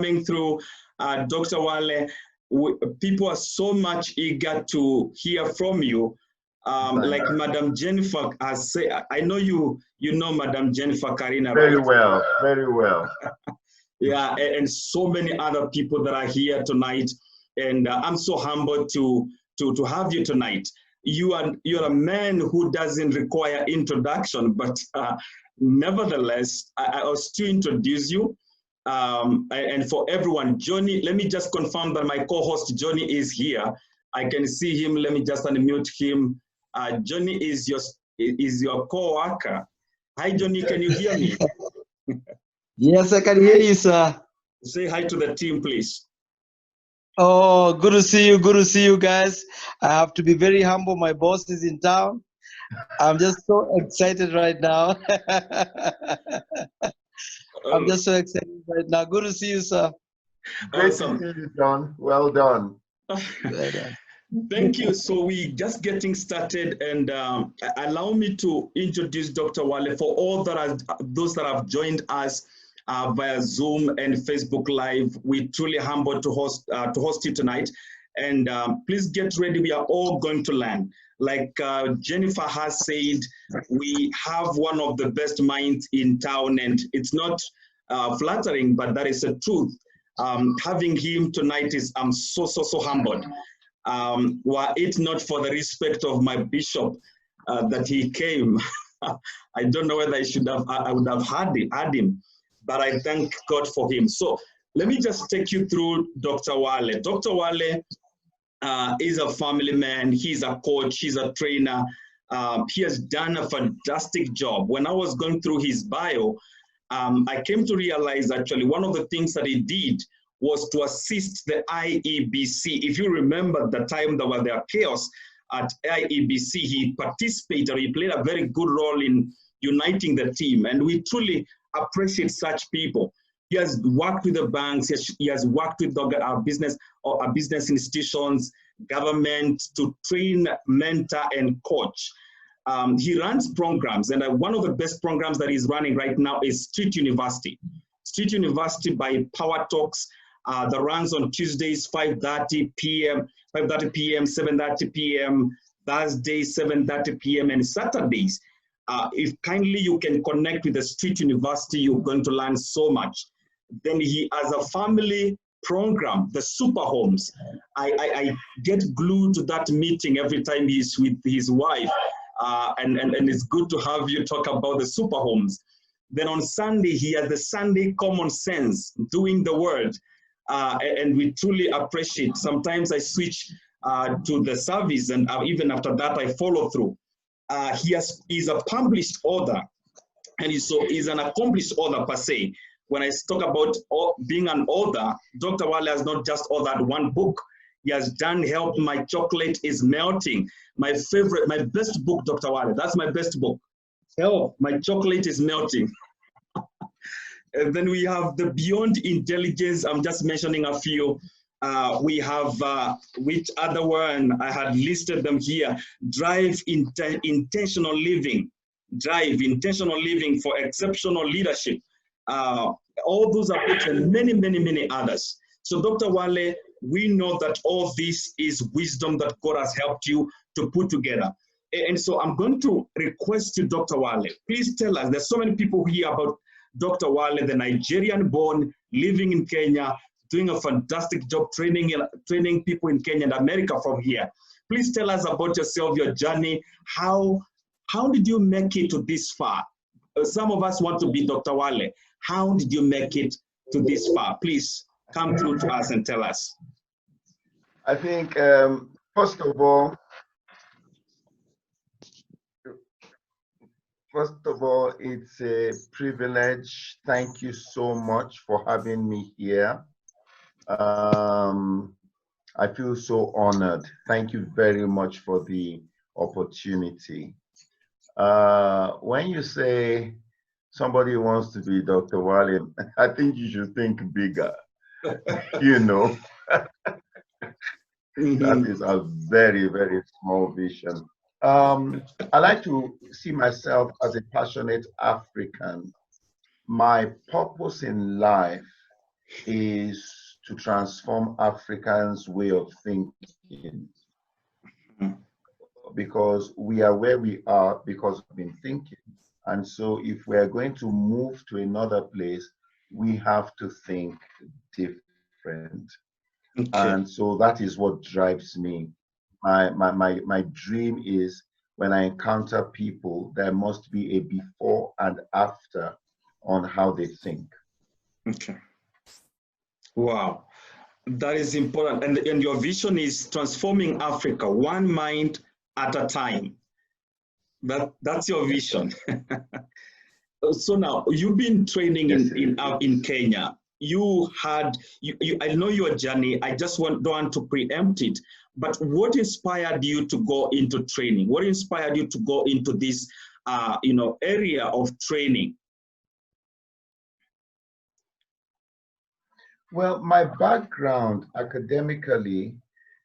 coming through, Dr. Wale. People are so much eager to hear from you. Like Madam Jennifer has said, I know you know Madam Jennifer Karina, very right? well, very well. Yeah, and so many other people that are here tonight, and I'm so humbled to have you tonight. You're a man who doesn't require introduction, but nevertheless, I will still introduce you. And for everyone, Johnny, let me just confirm that my co-host Johnny is here. I can see him. Let me just unmute him. Johnny is your co-worker. Hi, Johnny. Can you hear me? Yes, I can hear you, sir. Say hi to the team, please. Oh, good to see you. Good to see you guys. I have to be very humble. My boss is in town. I'm just so excited right now. I'm just so excited right now. Good to see you, sir. Great Awesome. to see you, John. Well done. Well done. Thank you. So we just getting started, and allow me to introduce Dr. Wale for all those that have joined us via Zoom and Facebook Live. We're truly humbled to host you tonight, and please get ready. We are all going to learn. Like Jennifer has said, we have one of the best minds in town, and it's not flattering, but that is the truth. Having him tonight I'm so humbled. Were it not for the respect of my bishop that he came, I don't know whether I would have had him, but I thank God for him. So let me just take you through Dr. Wale. Dr. Wale is a family man. He's a coach. He's a trainer. He has done a fantastic job. When I was going through his bio, I came to realize actually one of the things that he did was to assist the IEBC. If you remember the time there was chaos at IEBC, he participated, he played a very good role in uniting the team, and we truly appreciate such people. He has worked with the banks, he has worked with our business institutions, government to train, mentor, and coach. He runs programs, and one of the best programs that he's running right now is Street University. Street University by Power Talks that runs on Tuesdays, 5:30 p.m., 7:30 p.m., Thursdays, 7:30 p.m., and Saturdays. If kindly you can connect with the Street University, you're going to learn so much. Then he has a family program, the Super Homes. I get glued to that meeting every time he's with his wife. And it's good to have you talk about the Super Homes. Then on Sunday, he has the Sunday Common Sense, doing the word. And we truly appreciate. Sometimes I switch to the service, and even after that, I follow through. He's a published author, and he's an accomplished author per se. When I talk about being an author, Dr. Wale has not just authored one book. He has done Help My Chocolate is Melting. My best book, Dr. Wale, that's my best book. Help My Chocolate is Melting. And then we have the Beyond Intelligence. I'm just mentioning a few. We have, which other one? I had listed them here. Drive Intentional Living. Drive Intentional Living for Exceptional Leadership. All those are books and many others. So Dr. Wale, we know that all this is wisdom that God has helped you to put together. And so I'm going to request you, Dr. Wale, please tell us, there's so many people here about Dr. Wale, the Nigerian-born, living in Kenya, doing a fantastic job training people in Kenya and America from here. Please tell us about yourself, your journey. How did you make it to this far? Some of us want to be Dr. Wale. How did you make it to this far? Please come through to us and tell us. I think, first of all, it's a privilege. Thank you so much for having me here. I feel so honored. Thank you very much for the opportunity. When you say somebody wants to be Dr. Wale, I think you should think bigger. You know, that is a very small vision. I like to see myself as a passionate African. My purpose in life is to transform Africans' way of thinking, because we are where we are because we've been thinking. And so if we're going to move to another place, we have to think different. Okay. And so that is what drives me. My dream is when I encounter people, there must be a before and after on how they think. Okay. Wow. That is important. And your vision is transforming Africa one mind at a time. That's your vision. So now you've been training Yes, in Kenya. I know your journey. I just don't want to preempt it. But what inspired you to go into training? What inspired you to go into this area of training? Well, my background academically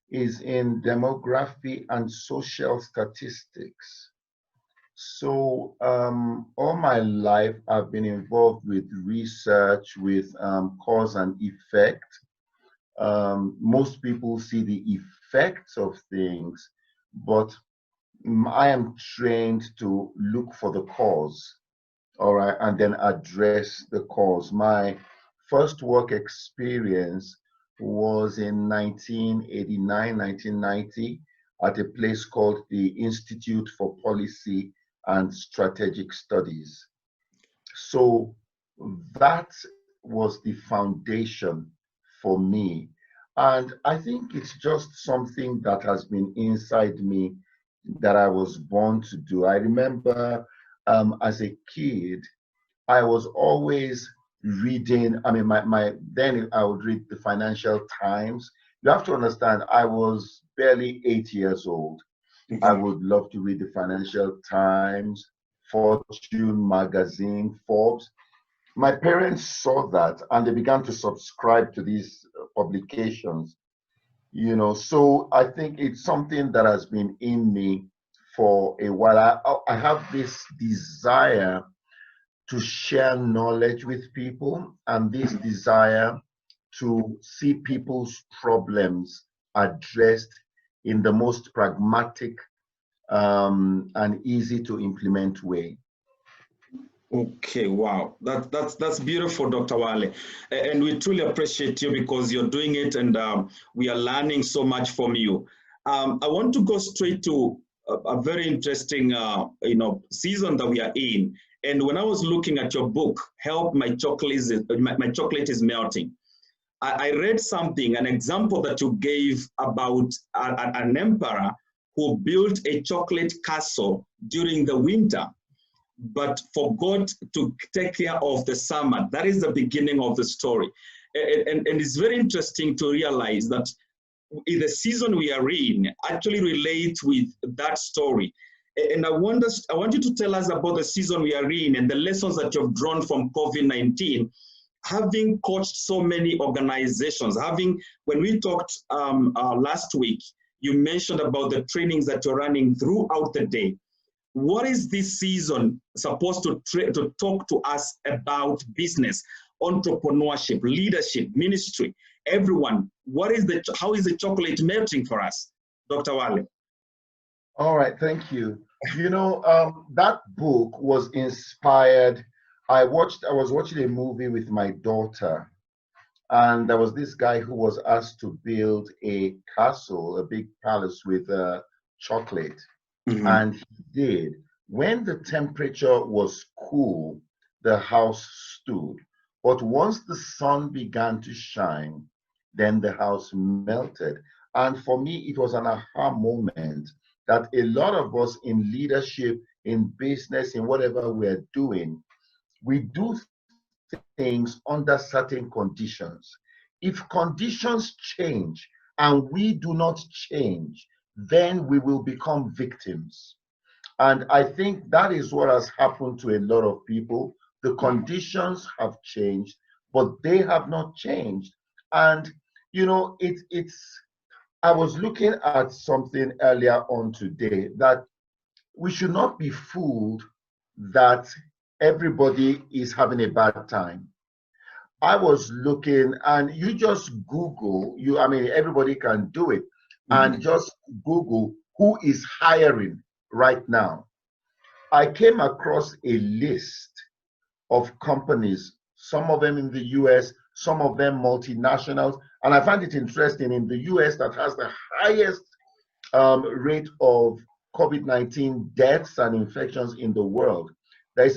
is in demography and social statistics. So all my life, I've been involved with research, with cause and effect. Most people see the effects of things, but I am trained to look for the cause, all right, and then address the cause. My first work experience was in 1989, 1990 at a place called the Institute for Policy and Strategic Studies. So that was the foundation for me. And I think it's just something that has been inside me that I was born to do. I remember as a kid, I was always reading. I mean, then I would read the Financial Times. You have to understand, I was barely 8 years old. I would love to read the Financial Times, Fortune magazine, Forbes. My parents saw that and they began to subscribe to these publications. So I think it's something that has been in me for a while. I have this desire to share knowledge with people and this desire to see people's problems addressed in the most pragmatic and easy to implement way. Okay, wow, that's beautiful, Dr. Wale, and we truly appreciate you because you're doing it, and we are learning so much from you. I want to go straight to a very interesting, season that we are in. And when I was looking at your book, "Help My Chocolate is Melting," I read something, an example that you gave about an emperor who built a chocolate castle during the winter, but forgot to take care of the summer. That is the beginning of the story. And it's very interesting to realize that in the season we are in actually relates with that story. And I want you to tell us about the season we are in and the lessons that you've drawn from COVID-19, having coached so many organizations. When we talked last week, you mentioned about the trainings that you're running throughout the day. What is this season supposed to talk to us about business, entrepreneurship, leadership, ministry, everyone? How is the chocolate melting for us, Dr. Wale? All right, thank you. That book was inspired. I was watching a movie with my daughter, and there was this guy who was asked to build a castle, a big palace with chocolate. Mm-hmm. And he did. When the temperature was cool, the house stood. But once the sun began to shine, then the house melted. And for me, it was an aha moment that a lot of us in leadership, in business, in whatever we're doing, we do things under certain conditions. If conditions change and we do not change, then we will become victims. And I think that is what has happened to a lot of people. The conditions have changed, but they have not changed. And, I was looking at something earlier on today that we should not be fooled that everybody is having a bad time. I was looking, and you just Google, I mean, everybody can do it, and just Google who is hiring right now. I came across a list of companies, some of them in the US, some of them multinationals, and I find it interesting in the US that has the highest rate of COVID-19 deaths and infections in the world. I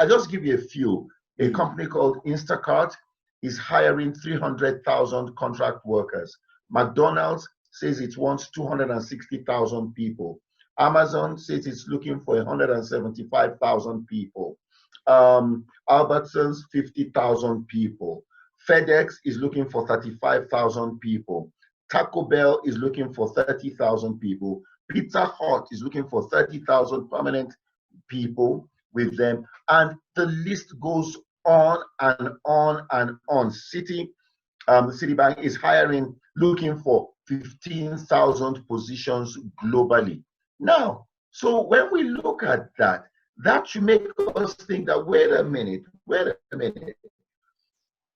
just give you a few. A company called Instacart is hiring 300,000 contract workers. McDonald's says it wants 260,000 people. Amazon says it's looking for 175,000 people. Albertsons, 50,000 people. FedEx is looking for 35,000 people. Taco Bell is looking for 30,000 people. Pizza Hut is looking for 30,000 permanent people with them. And the list goes on and on and on. Citibank is hiring, looking for 15,000 positions globally. Now, so when we look at that, that should make us think that, wait a minute.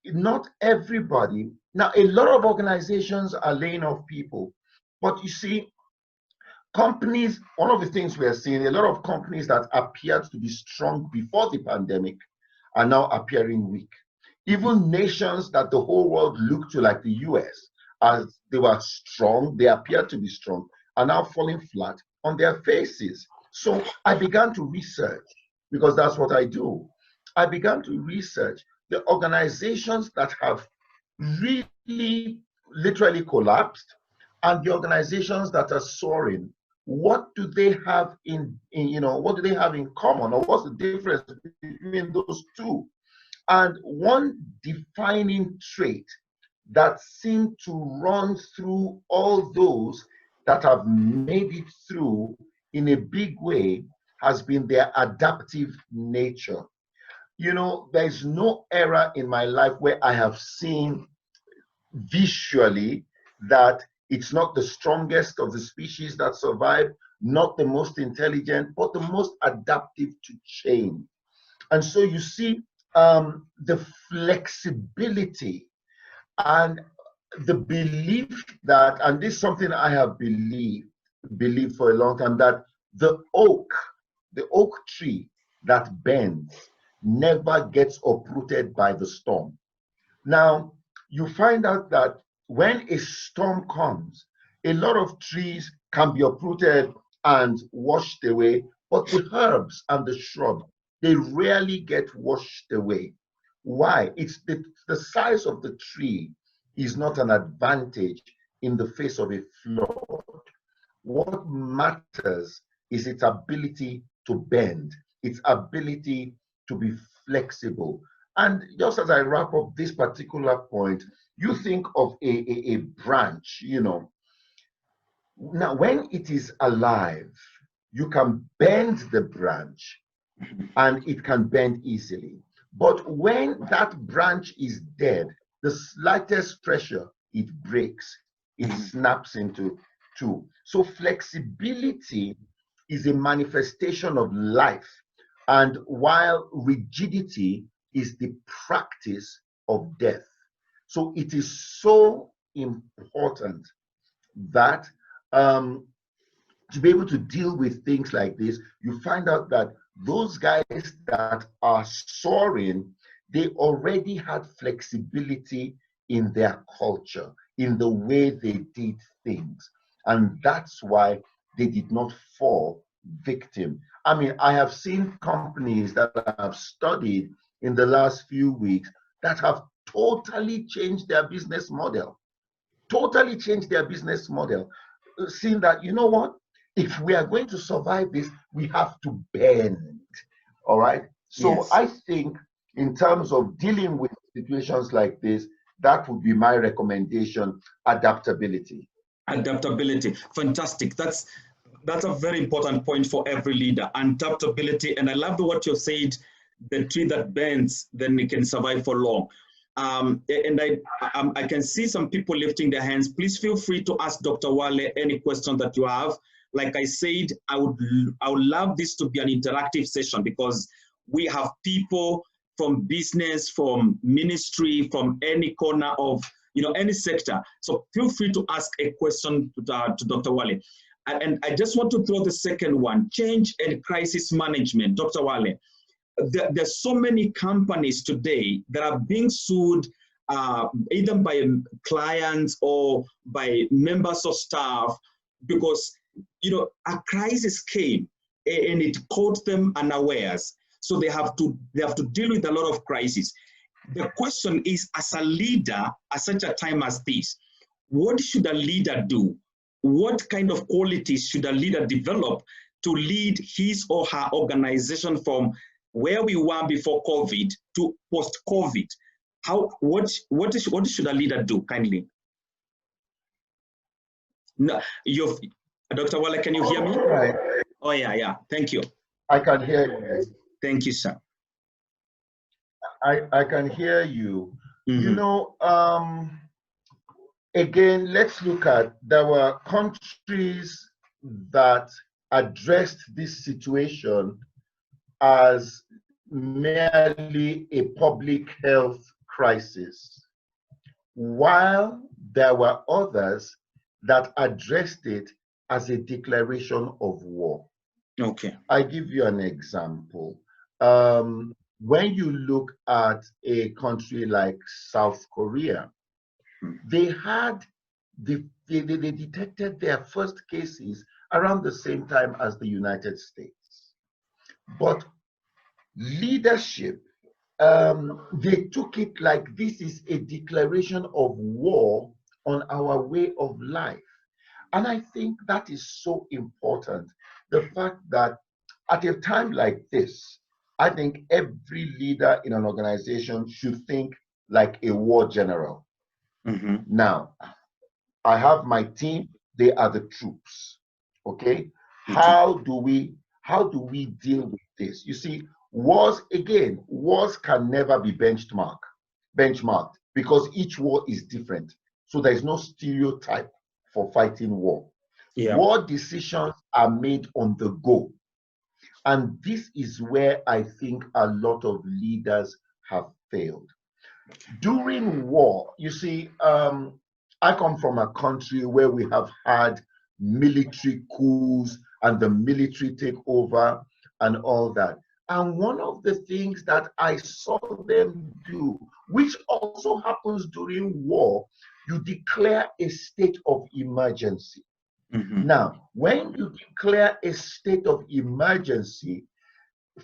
Not everybody. Now, a lot of organizations are laying off people, but you see, companies, one of the things we are seeing, a lot of companies that appeared to be strong before the pandemic are now appearing weak. Even nations that the whole world looked to, like the US, as they were strong, they appeared to be strong, are now falling flat on their faces. So I began to research, because that's what I do. I began to research the organizations that have really literally collapsed and the organizations that are soaring. What do they have what do they have in common, or what's the difference between those two? And one defining trait that seemed to run through all those that have made it through in a big way has been their adaptive nature. You know, there's no era in my life where I have seen visually that it's not the strongest of the species that survive, not the most intelligent, but the most adaptive to change. And so you see the flexibility and the belief that, and this is something I have believed for a long time, that the oak tree that bends never gets uprooted by the storm. Now, you find out that when a storm comes, a lot of trees can be uprooted and washed away, but the herbs and the shrubs, they rarely get washed away. Why? It's the size of the tree is not an advantage in the face of a flood. What matters is its ability to bend, its ability to be flexible. And just as I wrap up this particular point, you think of a branch, you know. Now, when it is alive, you can bend the branch and it can bend easily. But when that branch is dead, the slightest pressure, it breaks, it snaps into two. So flexibility is a manifestation of life. And while rigidity is the practice of death. So it is so important that to be able to deal with things like this, you find out that those guys that are soaring, they already had flexibility in their culture, in the way they did things. And that's why they did not fall victim. I mean, I have seen companies that I have studied in the last few weeks that have totally changed their business model, seeing that, you know what, if we are going to survive this, we have to bend, all right? So yes. I think in terms of dealing with situations like this, that would be my recommendation: adaptability. Adaptability, fantastic. That's a very important point for every leader, adaptability. And I love what you said, the tree that bends, then it can survive for long. And I can see some people lifting their hands. Please feel free to ask Dr. Wale any question that you have. Like I said, I would love this to be an interactive session, because we have people from business, from ministry, from any corner of any sector. So feel free to ask a question to Dr. Wale. And I just want to throw the second one, change and crisis management. Dr. Wale, there's so many companies today that are being sued either by clients or by members of staff because a crisis came and it caught them unawares. So they have to deal with a lot of crises. The question is, as a leader, at such a time as this, what should a leader do? What kind of qualities should a leader develop to lead his or her organization from where we were before COVID to post-COVID? What should a leader do? Kindly. No, Dr. Wale, can you hear me? Right. Oh yeah. Thank you. I can hear you. Thank you, sir. I can hear you. Mm-hmm. Again, let's look at, there were countries that addressed this situation as merely a public health crisis, while there were others that addressed it as a declaration of war. Okay. I give you an example. When you look at a country like South Korea, they detected their first cases around the same time as the United States. But leadership, they took it like this is a declaration of war on our way of life. And I think that is so important. The fact that at a time like this, I think every leader in an organization should think like a war general. Mm-hmm. Now, I have my team, they are the troops. Okay? How do we deal with this? You see, wars can never be benchmarked because each war is different. So there's no stereotype for fighting war. Yeah. War decisions are made on the go. And this is where I think a lot of leaders have failed. During war, you see, I come from a country where we have had military coups and the military takeover and all that. And one of the things that I saw them do, which also happens during war, you declare a state of emergency. Mm-hmm. Now, when you declare a state of emergency,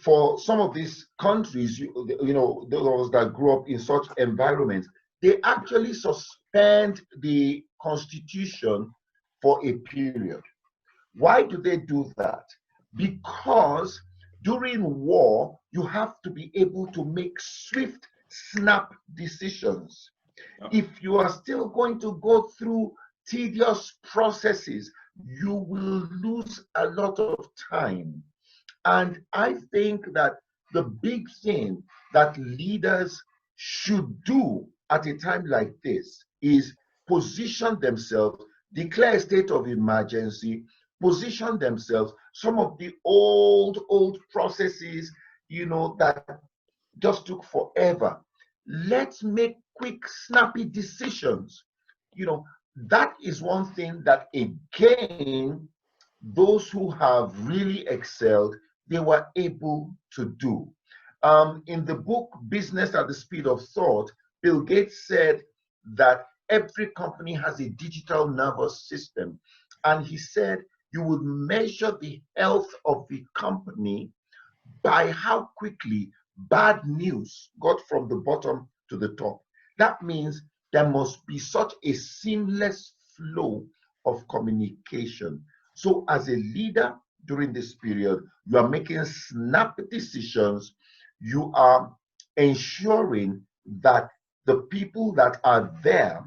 for some of these countries, those that grew up in such environments, they actually suspend the constitution for a period. Why do they do that? Because during war, you have to be able to make swift, snap decisions. If you are still going to go through tedious processes, you will lose a lot of time. And I think that the big thing that leaders should do at a time like this is position themselves, declare a state of emergency, position themselves. Some of the old processes, that just took forever. Let's make quick, snappy decisions. That is one thing that, again, those who have really excelled, they were able to do. In the book, Business at the Speed of Thought, Bill Gates said that every company has a digital nervous system. And he said you would measure the health of the company by how quickly bad news got from the bottom to the top. That means there must be such a seamless flow of communication. So as a leader during this period, you are making snap decisions. You are ensuring that the people that are there,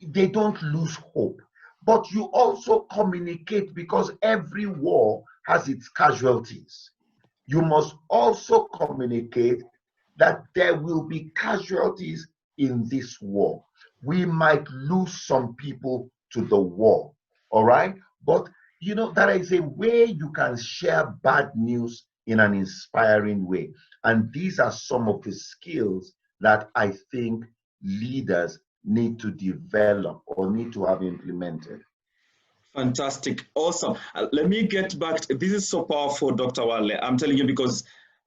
they don't lose hope. But you also communicate, because every war has its casualties. You must also communicate that there will be casualties in this war. We might lose some people to the war, all right? But there is a way you can share bad news in an inspiring way. And these are some of the skills that I think leaders need to develop or need to have implemented. Fantastic. Awesome. Let me get back. This is so powerful, Dr. Wale. I'm telling you, because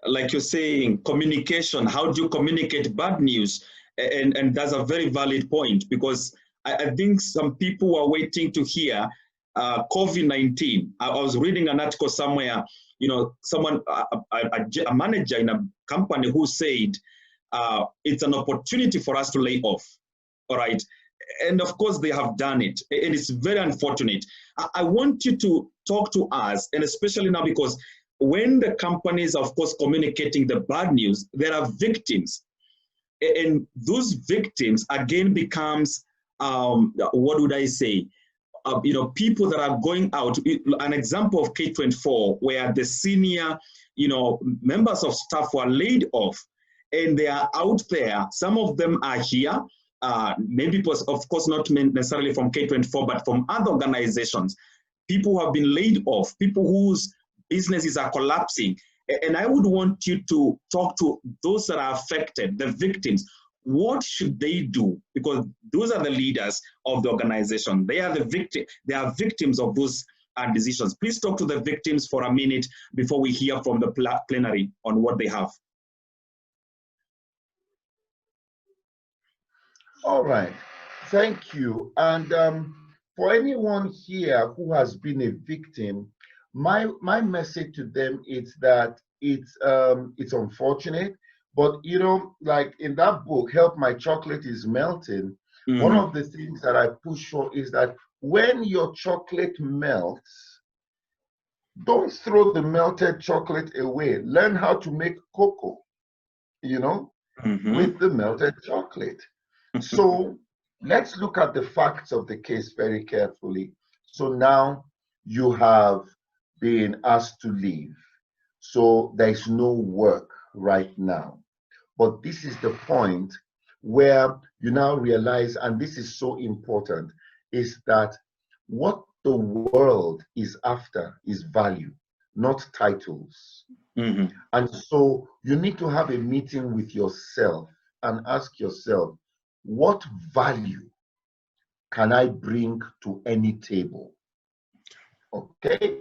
like you're saying, communication, how do you communicate bad news? And that's a very valid point, because I think some people are waiting to hear COVID-19. I was reading an article somewhere, you know, someone, a manager in a company who said, it's an opportunity for us to lay off, all right? And of course, they have done it. And it's very unfortunate. I want you to talk to us, and especially now, because when the companies, of course, communicating the bad news, there are victims. And those victims, again, becomes, what would I say? You know, people that are going out. An example of K24, where the senior, you know, members of staff were laid off, and they are out there. Some of them are here. Maybe, of course, not necessarily from K24, but from other organizations. People who have been laid off, people whose businesses are collapsing. And I would want you to talk to those that are affected, the victims. What should they do? Because those are the leaders of the organization. They are the victim. They are victims of those decisions. Please talk to the victims for a minute before we hear from the plenary on what they have. All right, thank you. And for anyone here who has been a victim, my message to them is that it's unfortunate, but you know, like in that book, Help My Chocolate is Melting, one of the things that I push for is that when your chocolate melts, don't throw the melted chocolate away. Learn how to make cocoa, you know, with the melted chocolate. So let's look at the facts of the case very carefully. So now you have been asked to leave. So there is no work right now. But this is the point where you now realize, and this is so important, is that what the world is after is value, not titles. And so you need to have a meeting with yourself and ask yourself, what value can I bring to any table? Okay?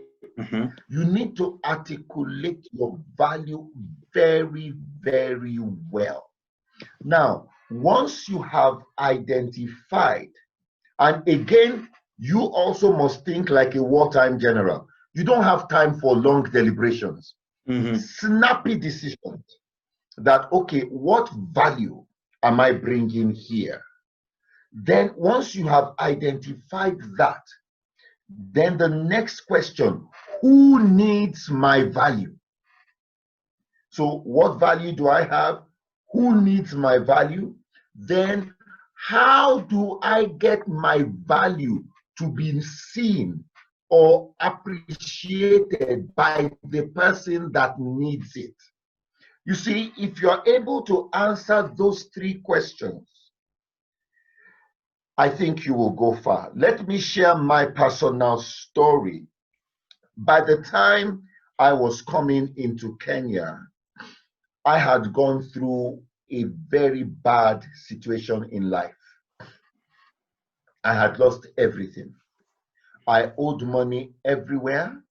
You need to articulate your value very, very well. Now, once you have identified, and again, you also must think like a wartime general. You don't have time for long deliberations. Snappy decisions that, okay, what value am I bringing here? Then once you have identified that, then the next question, who needs my value? So what value do I have? Who needs my value? Then how do I get my value to be seen or appreciated by the person that needs it? You see, if you're able to answer those three questions, I think you will go far. Let me share my personal story. By the time I was coming into Kenya, I had gone through a very bad situation in life. I had lost everything. I owed money everywhere.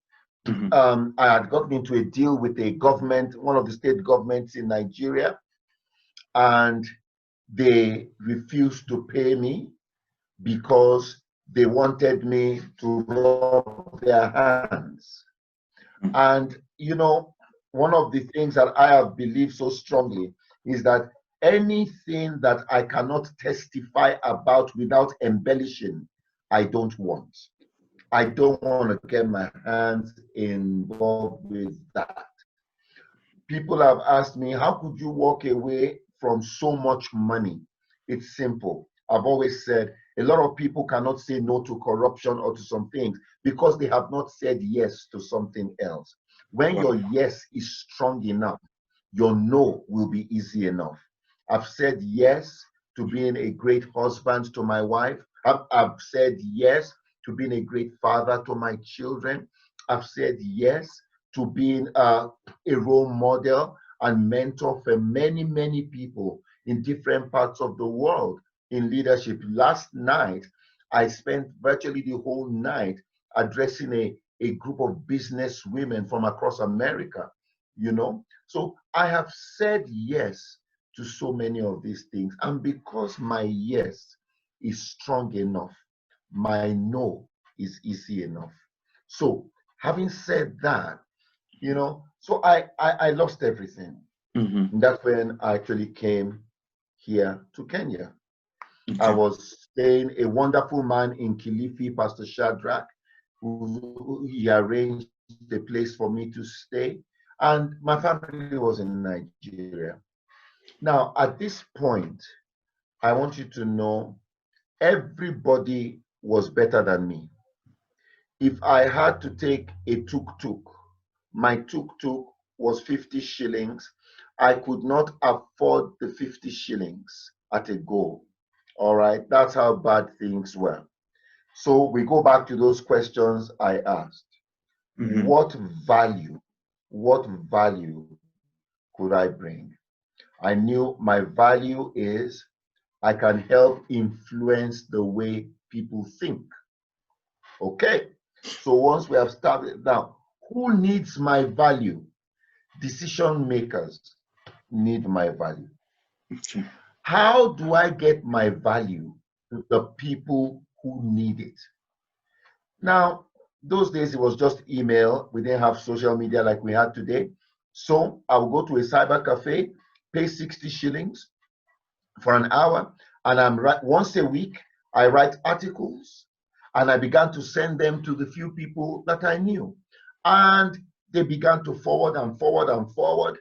I had gotten into a deal with a government, one of the state governments in Nigeria, and they refused to pay me because they wanted me to rub their hands. And, you know, one of the things that I have believed so strongly is that anything that I cannot testify about without embellishing, I don't want. I don't want to get my hands involved with that. People have asked me, how could you walk away from so much money? It's simple. I've always said a lot of people cannot say no to corruption or to some things because they have not said yes to something else. When your yes is strong enough, your no will be easy enough. I've said yes to being a great husband to my wife. I've said yes to being a great father to my children. I've said yes to being a role model and mentor for many, many people in different parts of the world in leadership. Last night, I spent virtually the whole night addressing a group of business women from across America, you know. So I have said yes to so many of these things. And because my yes is strong enough, my no is easy enough. So having said that, you know, so I lost everything. Mm-hmm. And that's when I actually came here to Kenya. Okay. I was staying, a wonderful man in Kilifi, Pastor Shadrach, who he arranged a place for me to stay. And my family was in Nigeria. Now, at this point, I want you to know everybody was better than me. If I had to take a tuk-tuk, my tuk-tuk was 50 shillings. I could not afford the 50 shillings at a go. All right, that's how bad things were. So we go back to those questions I asked. Mm-hmm. What value could I bring? I knew my value is I can help influence the way people think. Okay, so once we have started now, who needs my value? Decision makers need my value. Okay. How do I get my value to the people who need it? Now, those days it was just email. We didn't have social media like we had today. So I would go to a cyber cafe, pay 60 shillings for an hour, and once a week, I write articles, and I began to send them to the few people that I knew. And they began to forward and forward and forward.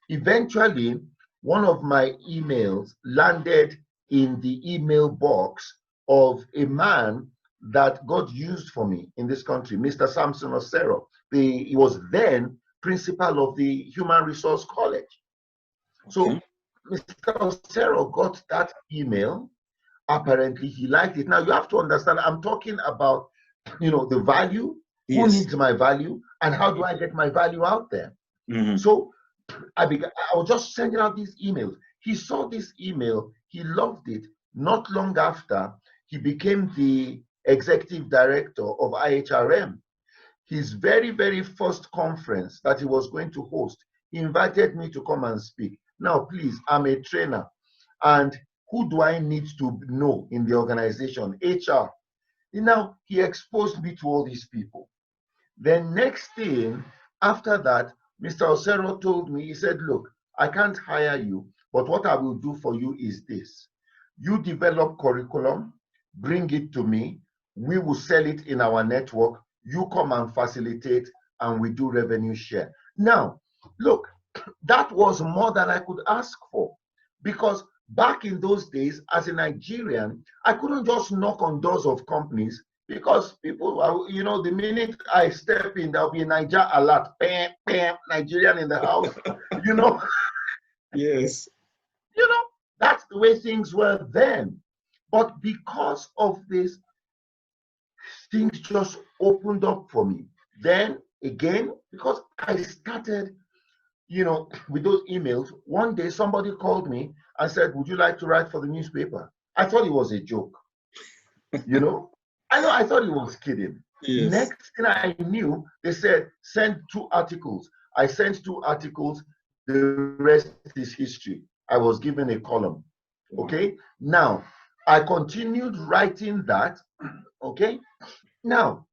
Eventually, one of my emails landed in the email box of a man that God used for me in this country, Mr. Samson Osero. He was then principal of the Human Resource College. So Okay. Mr. Osero got that email. Apparently, he liked it. Now, you have to understand, I'm talking about, you know, the value, who Yes. needs my value, and how do I get my value out there? Mm-hmm. So I was just sending out these emails. He saw this email, he loved it. Not long after, he became the executive director of IHRM. His very, very first conference that he was going to host, he invited me to come and speak. Now, please, I'm a trainer. And who do I need to know in the organization? HR. Now, he exposed me to all these people. Then next thing, after that, Mr. Osero told me, he said, look, I can't hire you, but what I will do for you is this. You develop curriculum, bring it to me, we will sell it in our network, you come and facilitate, and we do revenue share. Now, look, that was more than I could ask for, because back in those days, as a Nigerian, I couldn't just knock on doors of companies, because people, you know, the minute I step in, there'll be a Niger alert, bam, bam, Nigerian in the house, you know. Yes. You know, that's the way things were then. But because of this, things just opened up for me. Then again, because I started, you know, with those emails, one day somebody called me and said, would you like to write for the newspaper? I thought it was a joke, you know. I thought he was kidding. Yes. Next thing I knew, they said, send 2 articles. I sent 2 articles. The rest is history. I was given a column. Okay. Now, I continued writing that. Okay. Now,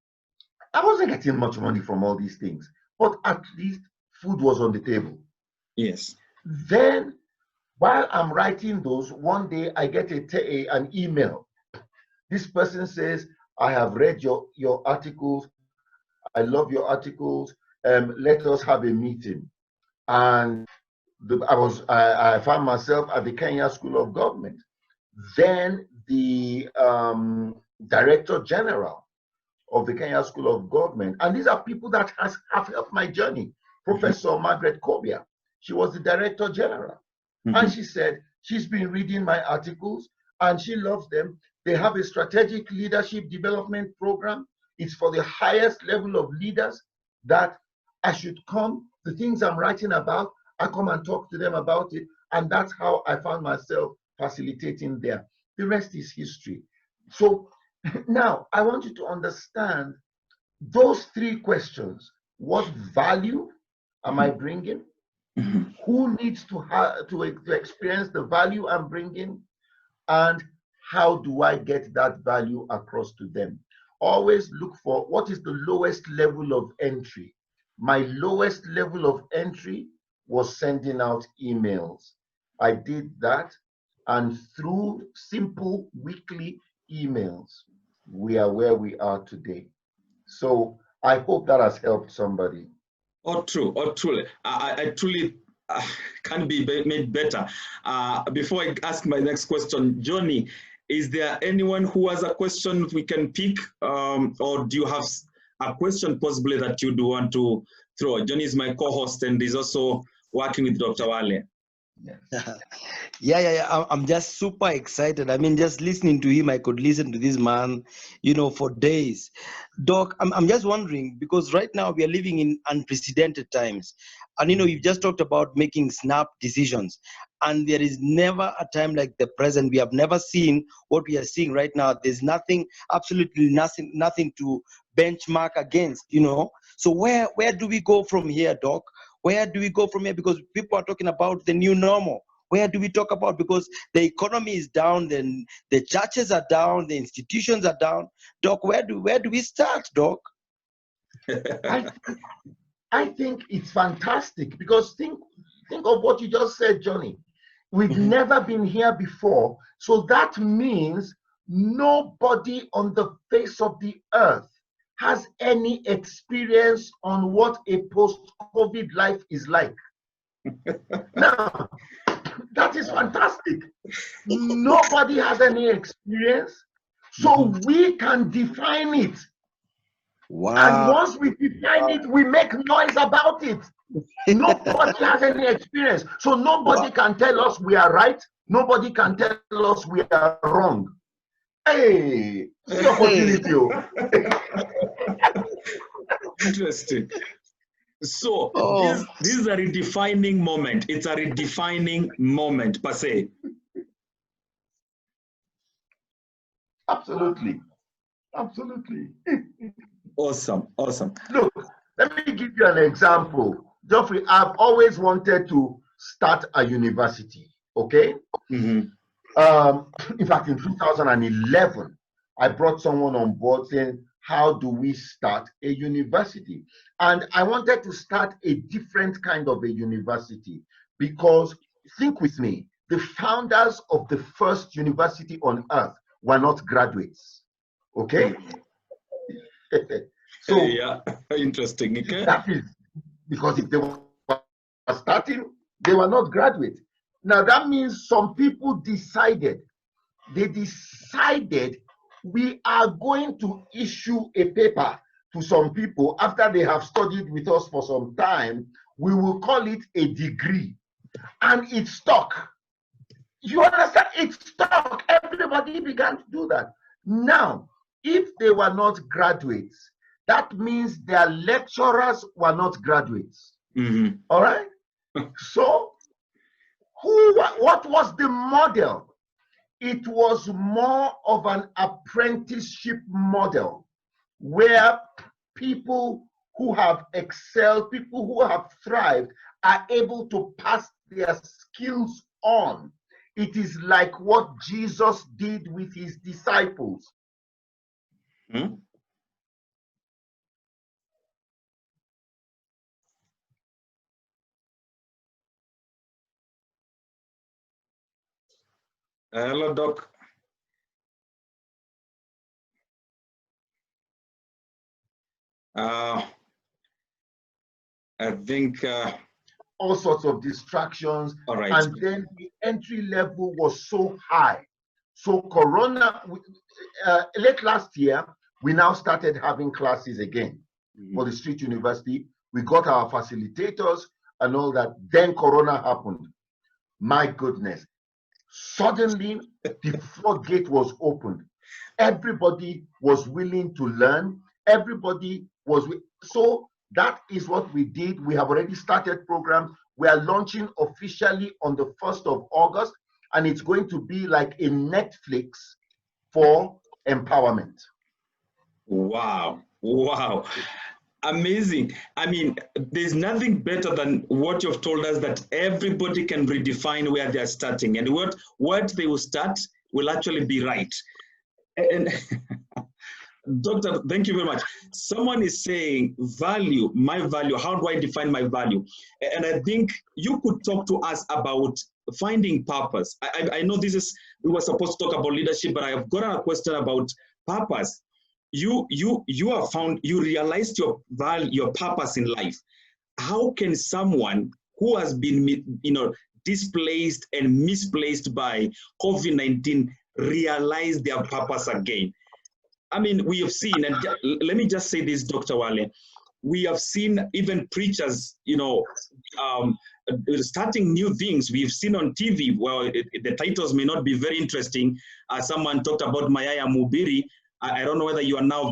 I wasn't getting much money from all these things, but at least food was on the table. Yes. Then, while I'm writing those, one day I get an email. This person says, I have read your articles. I love your articles. Let us have a meeting. And I found myself at the Kenya School of Government. Then the Director General of the Kenya School of Government, and these are people that have helped my journey. Professor Margaret Kobia, she was the Director General. And she said she's been reading my articles and she loves them. They have a strategic leadership development program. It's for the highest level of leaders that I should come, the things I'm writing about, I come and talk to them about it. And that's how I found myself facilitating there. The rest is history. So now I want you to understand those three questions. What value am I bringing? Who needs to experience the value I'm bringing? And how do I get that value across to them? Always look for what is the lowest level of entry. My lowest level of entry was sending out emails. I did that, and through simple weekly emails, we are where we are today. So I hope that has helped somebody. Oh, true. Oh, truly. I truly can be made better. Before I ask my next question, Johnny, is there anyone who has a question we can pick, or do you have a question possibly that you do want to throw? Johnny is my co-host and is also working with Dr. Wale. Yeah. I'm just super excited. I mean, just listening to him, I could listen to this man, for days. Doc, I'm just wondering, because right now we are living in unprecedented times. And, you've just talked about making snap decisions. And there is never a time like the present. We have never seen what we are seeing right now. There's nothing, absolutely nothing to benchmark against, So where do we go from here, Doc? Where do we go from here? Because people are talking about the new normal. Where do we talk about? Because the economy is down, then the churches are down, the institutions are down. Doc, where do we start, Doc? I think it's fantastic, because think of what you just said, Johnny. We've never been here before. So that means nobody on the face of the earth has any experience on what a post-COVID life is like. Now, that is fantastic. Nobody has any experience, so we can define it. Wow. And once we define it, we make noise about it. Nobody has any experience, so nobody can tell us we are right. Nobody can tell us we are wrong. Hey, see opportunity. Interesting. So this is a redefining moment. It's a redefining moment per se. Absolutely. Awesome. Look, let me give you an example. Geoffrey, I've always wanted to start a university, okay? In fact, in 2011, I brought someone on board saying, how do we start a university? And I wanted to start a different kind of a university, because think with me, the founders of the first university on earth were not graduates, okay? So yeah, interesting. Okay? That is because if they were starting, they were not graduates. Now that means some people decided we are going to issue a paper to some people after they have studied with us for some time. We will call it a degree, and it stuck. You understand? It stuck. Everybody began to do that. Now, if they were not graduates, that means their lecturers were not graduates. All right? So, what was the model? It was more of an apprenticeship model, where people who have excelled, people who have thrived, are able to pass their skills on. It is like what Jesus did with his disciples. Hello, Doc. I think all sorts of distractions. All right. And then the entry level was so high. So Corona, late last year, we now started having classes again for the Street University. We got our facilitators and all that. Then Corona happened. My goodness. Suddenly, the floodgate was opened. Everybody was willing to learn. Everybody was, so That is what we did. We have already started programs. We are launching officially on the 1st of August, and it's going to be like a Netflix for empowerment. Wow. Wow. Amazing. I mean, there's nothing better than what you've told us, that everybody can redefine where they're starting, and what they will start will actually be right. And Doctor, thank you very much. Someone is saying value, my value, how do I define my value? And I think you could talk to us about finding purpose. I know we were supposed to talk about leadership, but I have got a question about purpose. You realized your value, your purpose in life. How can someone who has been, displaced and misplaced by COVID-19 realize their purpose again? I mean, we have seen, and let me just say this, Dr. Wale, we have seen even preachers, starting new things. We've seen on TV, well, the titles may not be very interesting. Someone talked about Mayaya Mubiri. I don't know whether you are now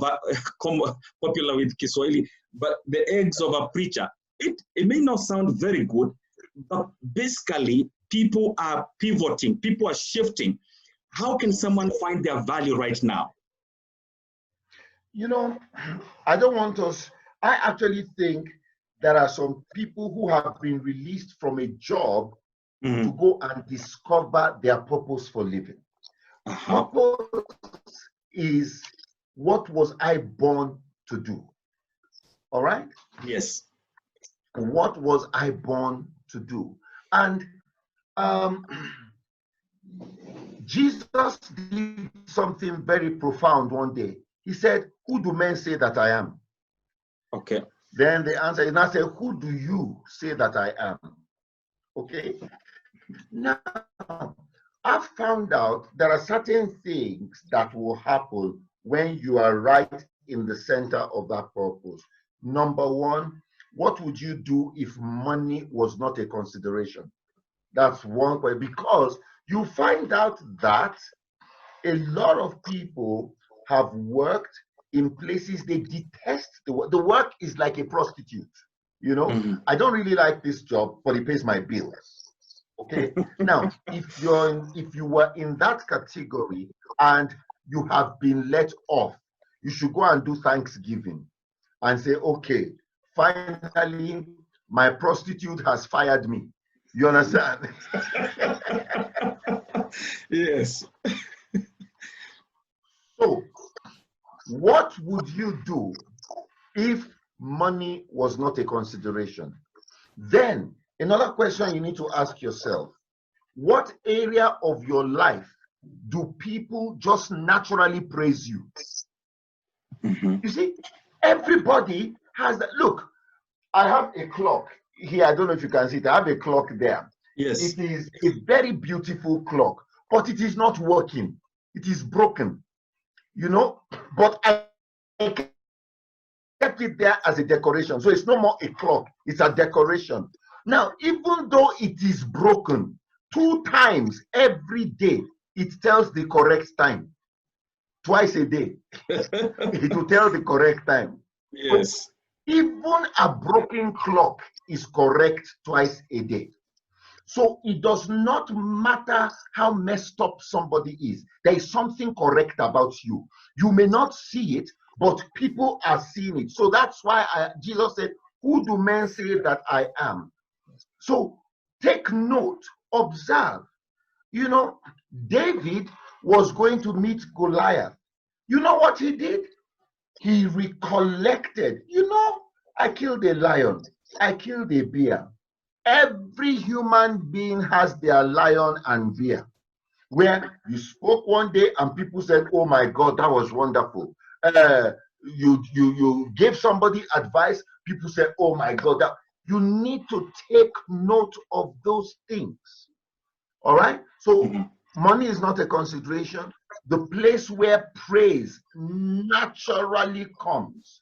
popular with Kiswahili, but the eggs of a preacher. It may not sound very good, but basically people are pivoting, people are shifting. How can someone find their value right now? I don't want us, I actually think there are some people who have been released from a job to go and discover their purpose for living. Purpose is, what was I born to do? All right? Yes. What was I born to do? And Jesus did something very profound one day. He said, "Who do men say that I am?" Okay. Then the answer is now, say, "Who do you say that I am?" Okay. Now, I've found out there are certain things that will happen when you are right in the center of that purpose. Number one, what would you do if money was not a consideration? That's one way, because you find out that a lot of people have worked in places they detest. The work is like a prostitute. I don't really like this job, but it pays my bills. Okay. Now, if you were in that category and you have been let off, you should go and do Thanksgiving and say, okay, finally, my prostitute has fired me. You understand? Yes. So, what would you do if money was not a consideration? Then, another question you need to ask yourself, what area of your life do people just naturally praise you? You see, everybody has that. Look, I have a clock here. I don't know if you can see it. I have a clock there. Yes. It is a very beautiful clock, but it is not working. It is broken, but I kept it there as a decoration. So it's no more a clock, it's a decoration. Now, even though it is broken 2 times every day, it tells the correct time. Twice a day, it will tell the correct time. Yes. So even a broken clock is correct twice a day. So it does not matter how messed up somebody is. There is something correct about you. You may not see it, but people are seeing it. So that's why Jesus said, "Who do men say that I am?" So take note, observe. David was going to meet Goliath. You know what he did? He recollected, I killed a lion, I killed a bear. Every human being has their lion and bear. Where you spoke one day and people said, "Oh my God, that was wonderful." You gave somebody advice, people said, "Oh my God." You need to take note of those things. All right? So money is not a consideration. The place where praise naturally comes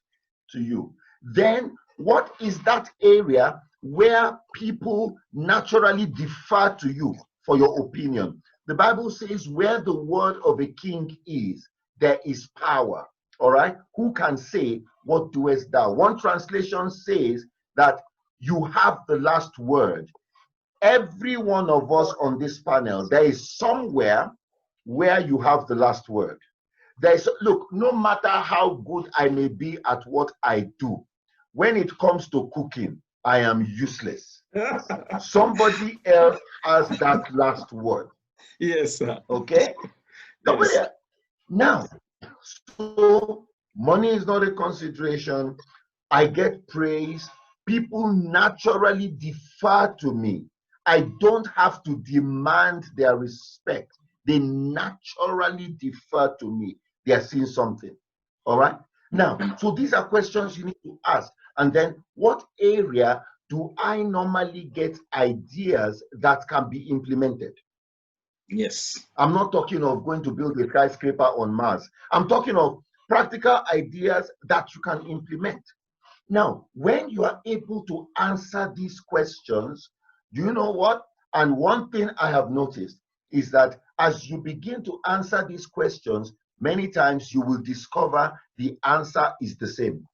to you. Then what is that area where people naturally defer to you for your opinion? The Bible says, where the word of a king is, there is power. All right? Who can say, what doest thou? One translation says that you have the last word. Every one of us on this panel, there is somewhere where you have the last word. There's, look, no matter how good I may be at what I do, when it comes to cooking, I am useless. Somebody else has that last word. Yes, sir. Okay? Somebody else. Now, so money is not a consideration. I get praise. People naturally defer to me. I don't have to demand their respect. They naturally defer to me. They are seeing something. All right? Now, so these are questions you need to ask. And then, what area do I normally get ideas that can be implemented? Yes. I'm not talking of going to build a skyscraper on Mars. I'm talking of practical ideas that you can implement. Now, when you are able to answer these questions, do you know what? And one thing I have noticed is that as you begin to answer these questions, many times you will discover the answer is the same.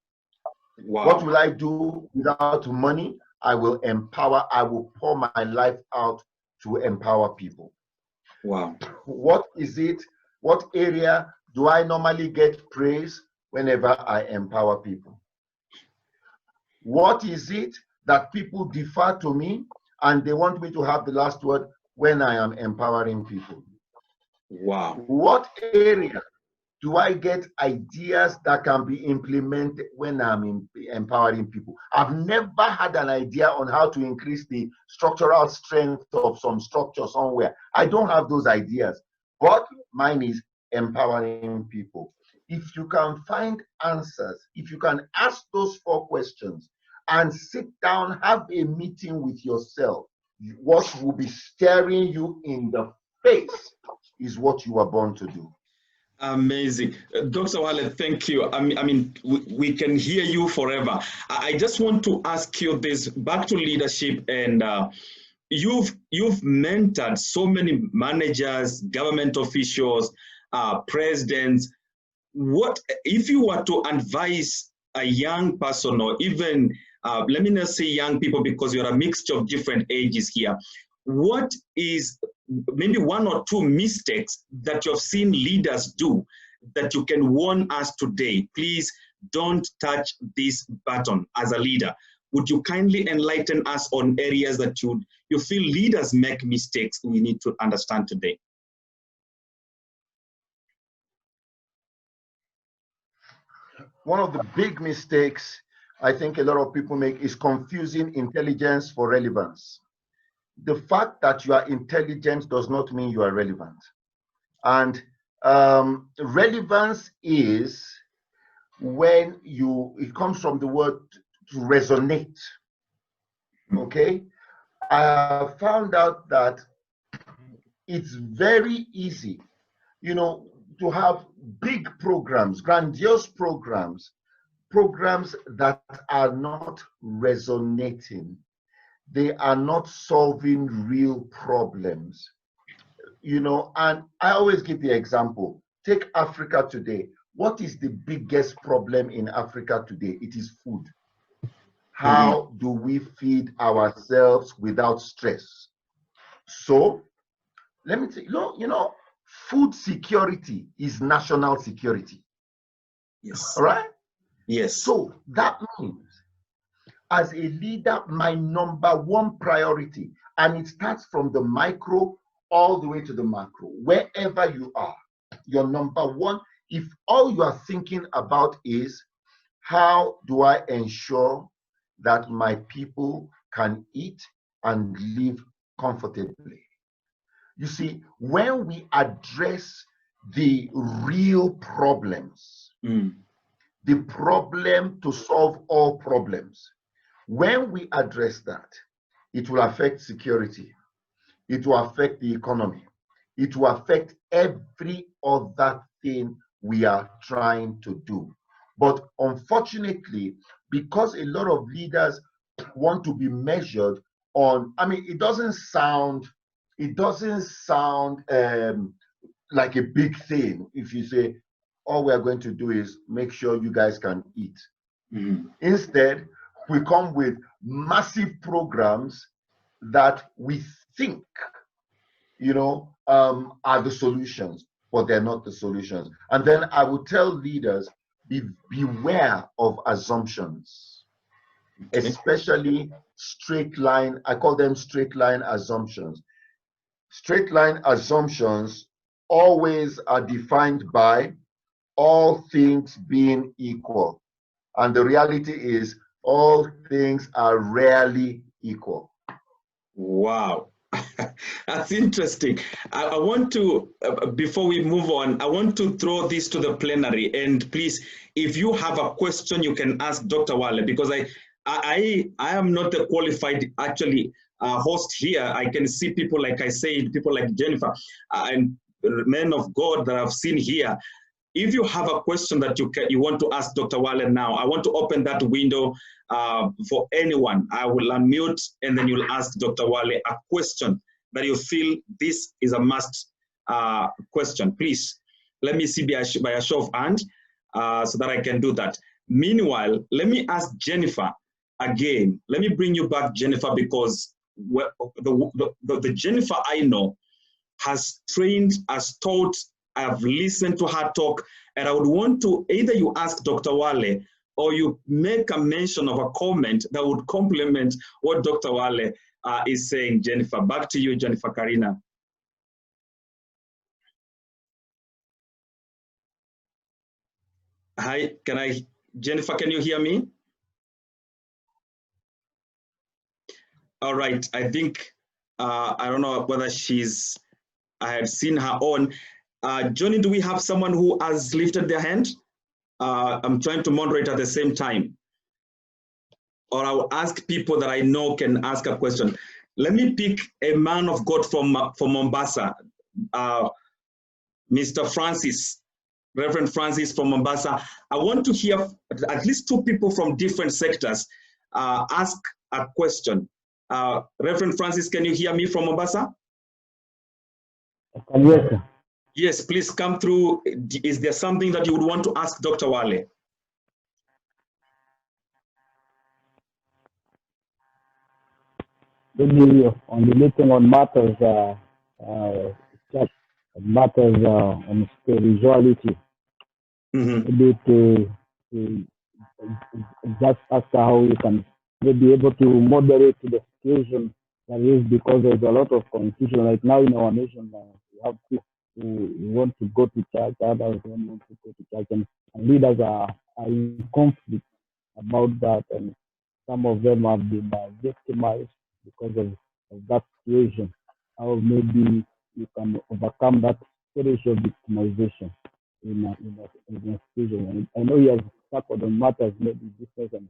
Wow. What will I do without money? I will empower, I will pour my life out to empower people. Wow. What is it? What area do I normally get praise? Whenever I empower people. What is it that people defer to me and they want me to have the last word? When I am empowering people. Wow. What area do I get ideas that can be implemented when I'm empowering people? I've never had an idea on how to increase the structural strength of some structure somewhere. I don't have those ideas, but mine is empowering people. If you can find answers, if you can ask those 4 questions and sit down, have a meeting with yourself, what will be staring you in the face is what you are born to do. Amazing. Dr. Wale, thank you. I mean we can hear you forever. I just want to ask you this, back to leadership, and you've mentored so many managers, government officials, presidents. What if you were to advise a young person, or even let me not say young people because you're a mixture of different ages here, what is maybe 1 or 2 mistakes that you've seen leaders do that you can warn us today? Please don't touch this button as a leader. Would you kindly enlighten us on areas that you feel leaders make mistakes we need to understand today? One of the big mistakes I think a lot of people make is confusing intelligence for relevance. The fact that you are intelligent does not mean you are relevant. And relevance is when it comes from the word to resonate. Okay? I have found out that it's very easy, to have big programs, grandiose programs that are not resonating. They are not solving real problems. And I always give the example. Take Africa today. What is the biggest problem in Africa today? It is food. How do we feed ourselves without stress? So, let me tell you, food security is national security. Yes. All right? Yes. So, that means, as a leader, my number 1 priority, and it starts from the micro all the way to the macro, wherever you are, your number 1, if all you are thinking about is, how do I ensure that my people can eat and live comfortably? You see, when we address the real problems, the problem to solve all problems, when we address that, it will affect security, it will affect the economy, it will affect every other thing we are trying to do. But unfortunately, because a lot of leaders want to be measured on, it doesn't sound like a big thing if you say, all we're going to do is make sure you guys can eat. Instead, we come with massive programs that we think, are the solutions, but they're not the solutions. And then I would tell leaders, beware of assumptions, especially straight line. I call them straight line assumptions. Straight line assumptions always are defined by all things being equal. And the reality is all things are rarely equal. Wow. That's interesting. I want to, before we move on, I want to throw this to the plenary. And please, if you have a question, you can ask Dr. Wale, because I am not a qualified, actually, host here. I can see people, like I said, people like Jennifer and men of God that I've seen here. If you have a question that you want to ask Dr. Wale now, I want to open that window for anyone. I will unmute, and then you'll ask Dr. Wale a question that you feel this is a must question. Please, let me see by a show of hands so that I can do that. Meanwhile, let me ask Jennifer again. Let me bring you back, Jennifer, because the Jennifer I know has trained, has taught. I've listened to her talk, and I would want to either you ask Dr. Wale or you make a mention of a comment that would complement what Dr. Wale is saying. Jennifer, back to you, Jennifer Karina. Hi, Jennifer, can you hear me? All right, I think, I don't know whether I have seen her on. Johnny, do we have someone who has lifted their hand? I'm trying to moderate at the same time. Or I'll ask people that I know can ask a question. Let me pick a man of God from Mombasa, Mr. Francis, Reverend Francis from Mombasa. I want to hear at least two people from different sectors ask a question. Reverend Francis, can you hear me from Mombasa? Yes, sir. Yes, please come through. Is there something that you would want to ask Dr. Wale? Maybe on relating on matters, matters on spirituality. Maybe to just ask how you can be able to moderate the situation that is, because there's a lot of confusion right now in our nation. We have people who want to go to church, others don't want to go to church, and leaders are in conflict about that, and some of them have been victimized because of that situation. How maybe you can overcome that spiritual victimization in a situation. I know he has tackled on matters maybe business and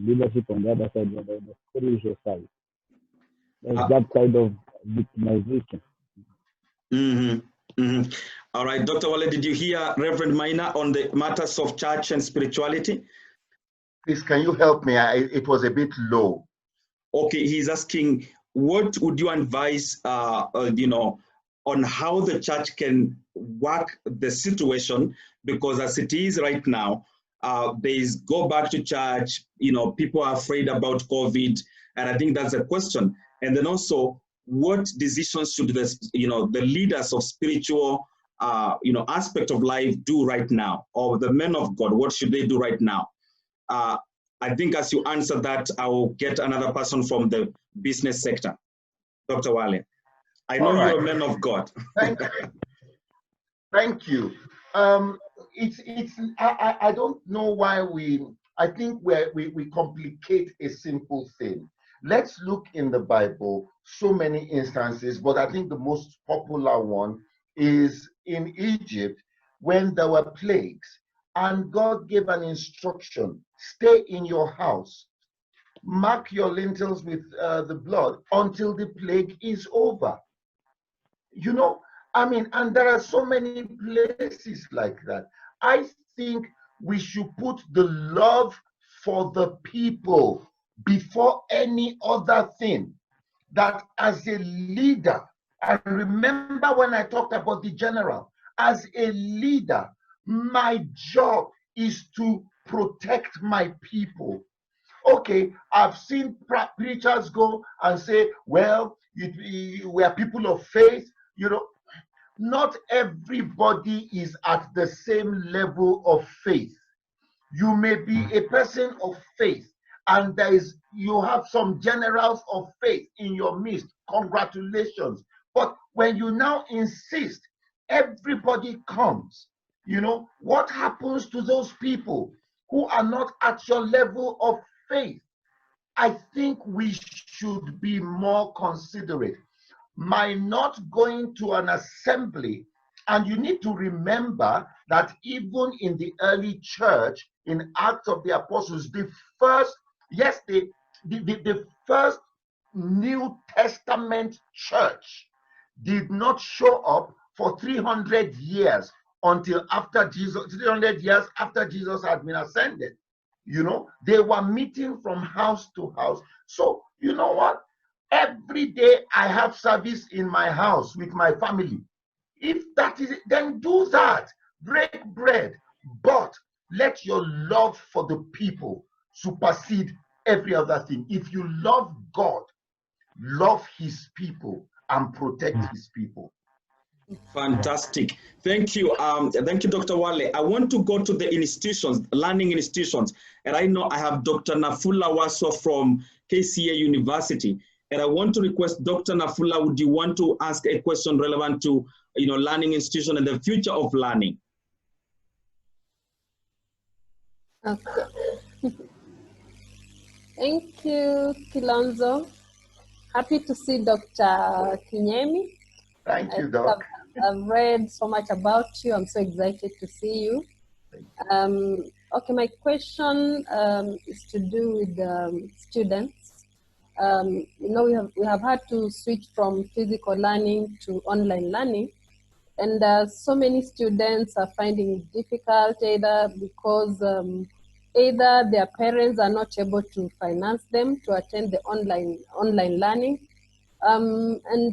leadership on the other side, but on the spiritual side, there's that kind of victimization. All right, Dr. Wale, did you hear Reverend Maina on the matters of church and spirituality? Please, can you help me? It was a bit low. Okay, he's asking, what would you advise, on how the church can work the situation? Because as it is right now, there is go back to church, people are afraid about COVID, and I think that's a question. And then also, what decisions should the leaders of spiritual, aspect of life do right now, or the men of God, what should they do right now? I think as you answer that, I will get another person from the business sector. Dr. Wale, I know you're a man of God. Thank you. Thank you. I don't know why I think we complicate a simple thing. Let's look in the Bible, so many instances, but I think the most popular one is in Egypt when there were plagues, and God gave an instruction: stay in your house, mark your lintels with the blood until the plague is over. And there are so many places like that. I think we should put the love for the people before any other thing. That as a leader, I remember when I talked about the general, as a leader, my job is to protect my people. Okay, I've seen preachers go and say, well, we are people of faith. You know, not everybody is at the same level of faith. You may be a person of faith, and you have some generals of faith in your midst. Congratulations. But when you now insist everybody comes, you know, what happens to those people who are not at your level of faith? I think we should be more considerate. My not going to an assembly, and you need to remember that even in the early church, in Acts of the Apostles, the first New Testament church did not show up for 300 years until after Jesus, 300 years after Jesus had been ascended. You know, they were meeting from house to house. So, you know what? Every day I have service in my house with my family. If that is it, then do that. Break bread. But let your love for the people supersede every other thing. If you love God, love his people and protect his people. Fantastic. Thank you. Thank you, Dr. Wale. I want to go to the institutions, learning institutions. And I know I have Dr. Nafula Waswa from KCA University. And I want to request Dr. Nafula, would you want to ask a question relevant to, you know, learning institution and the future of learning? Okay. Thank you, Kilonzo. Happy to see Dr. Akinyemi. Thank you, Doc. I've read so much about you. I'm so excited to see you. Okay, my question is to do with students. You know, we have had to switch from physical learning to online learning, and so many students are finding it difficult, either because either their parents are not able to finance them to attend the online learning, and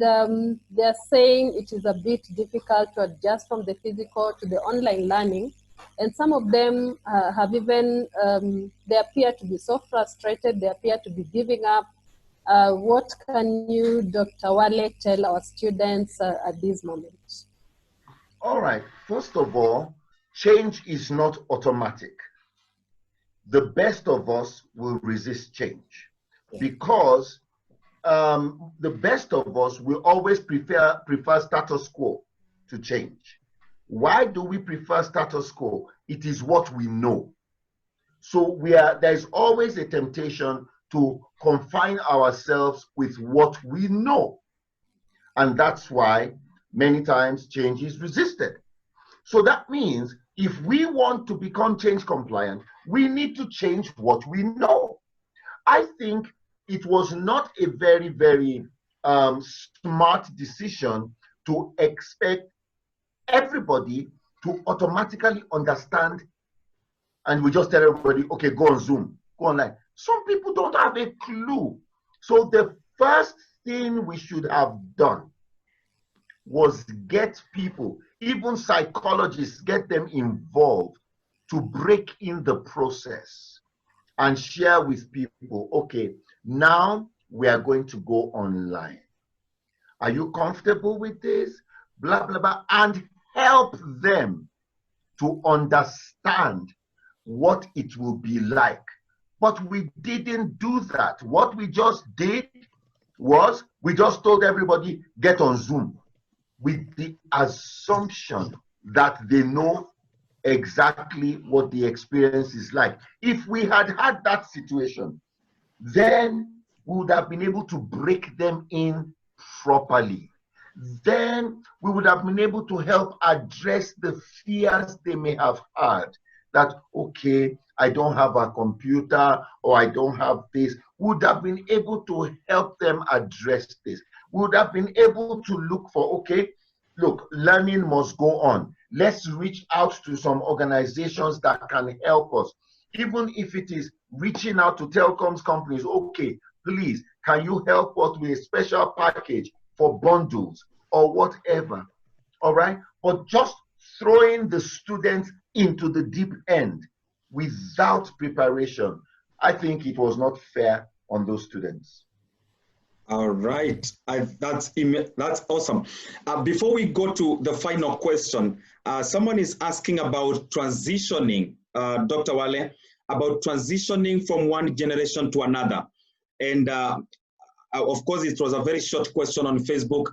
they're saying it is a bit difficult to adjust from the physical to the online learning. And some of them have even, they appear to be so frustrated, they appear to be giving up. What can you, Dr. Wale, tell our students at this moment? All right. First of all, change is not automatic. The best of us will resist change because the best of us will always prefer status quo to change. Why do we prefer status quo? It is what we know. So there's always a temptation to confine ourselves with what we know. And that's why many times change is resisted. So that means if we want to become change compliant, we need to change what we know. I think it was not a very, very smart decision to expect everybody to automatically understand, and we just tell everybody, okay, go on Zoom, go online. Some people don't have a clue. So the first thing we should have done was get people, even psychologists, get them involved to break in the process and share with people, okay, now we are going to go online. Are you comfortable with this? Blah, blah, blah, and help them to understand what it will be like. But we didn't do that. What we just did was we just told everybody, get on Zoom, with the assumption that they know exactly what the experience is like. If we had had that situation, then we would have been able to break them in properly. Then we would have been able to help address the fears they may have had, that, okay, I don't have a computer or I don't have this. We would have been able to help them address this. We would have been able to look for, okay, look, learning must go on. Let's reach out to some organizations that can help us. Even if it is reaching out to telecoms companies, okay, please, can you help us with a special package for bundles or whatever, all right? But just throwing the students into the deep end, without preparation, I think it was not fair on those students. All right, that's awesome. Before we go to the final question, someone is asking about transitioning, Dr. Wale, about transitioning from one generation to another. And of course, it was a very short question on Facebook.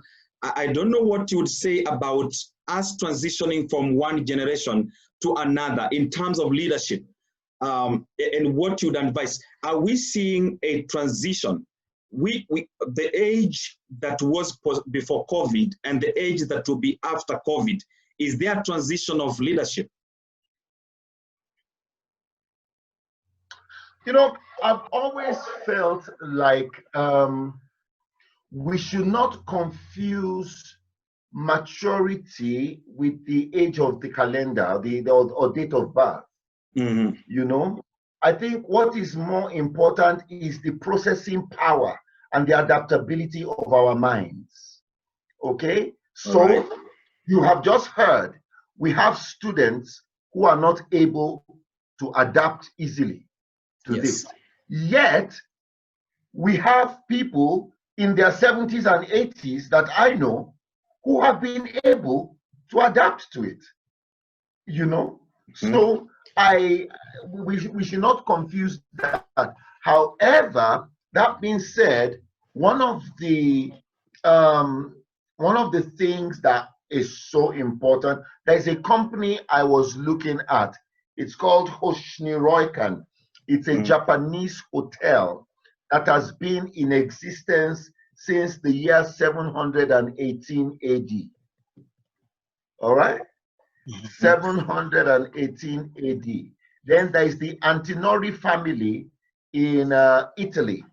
I don't know what you would say about us transitioning from one generation to another in terms of leadership, and what you'd advise. Are we seeing a transition? The age that was before COVID and the age that will be after COVID, is there a transition of leadership? You know, I've always felt like we should not confuse maturity with the age of the calendar, or date of birth. Mm-hmm. You know, I think what is more important is the processing power and the adaptability of our minds. Okay, so right. You have just heard we have students who are not able to adapt easily to this. Yet, we have people in their 70s and 80s that I know who have been able to adapt to it. You know, so we should not confuse that. However, that being said, one of the things that is so important, there's a company I was looking at. It's called Hoshniroikan. It's a Japanese hotel that has been in existence since the year 718 AD. All right? 718 AD. Then there is the Antinori family in Italy.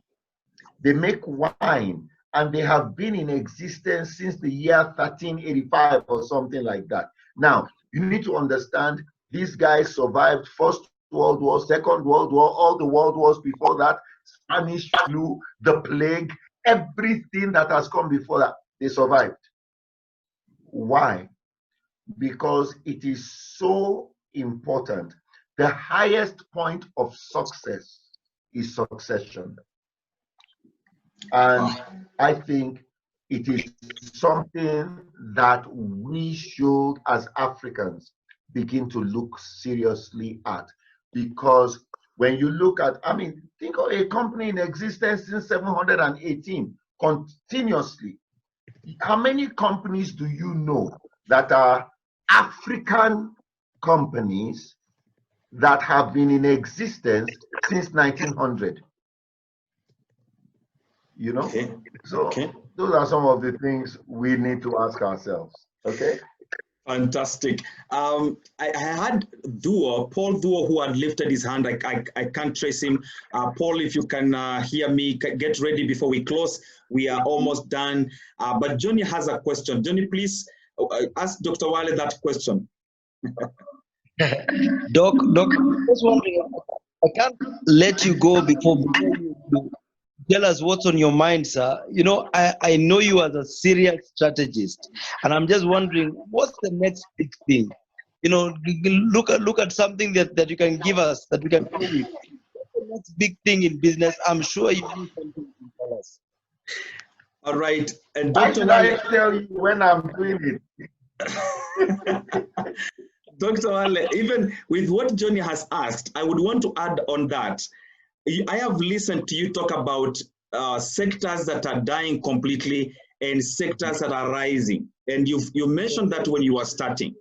They make wine, and they have been in existence since the year 1385 or something like that. Now, you need to understand, these guys survived First World War, Second World War, all the world wars before that, Spanish flu, the plague, everything that has come before that, they survived. Why? Because it is so important. The highest point of success is succession. And I think it is something that we should, as Africans, begin to look seriously at. Because when you look at, I mean, think of a company in existence since 718, continuously. How many companies do you know that are African companies that have been in existence since 1900? You know, so those are some of the things we need to ask ourselves. Okay. Fantastic. I had Paul Duo, who had lifted his hand. I can't trace him. Paul, if you can hear me, get ready before we close. We are almost done. But Johnny has a question. Johnny, please ask Dr. Wale that question. Doc, I was wondering, I can't let you go before you tell us what's on your mind, sir. You know, I know you as a serious strategist, and I'm just wondering, what's the next big thing? You know, look at something that you can give us, that we can tell you. What's the next big thing in business? I'm sure you know something to tell us. All right. And Why Dr. should I tell you when I'm doing it? Dr. Wale, even with what Johnny has asked, I would want to add on that. I have listened to you talk about sectors that are dying completely and sectors that are rising. And you mentioned that when you were starting.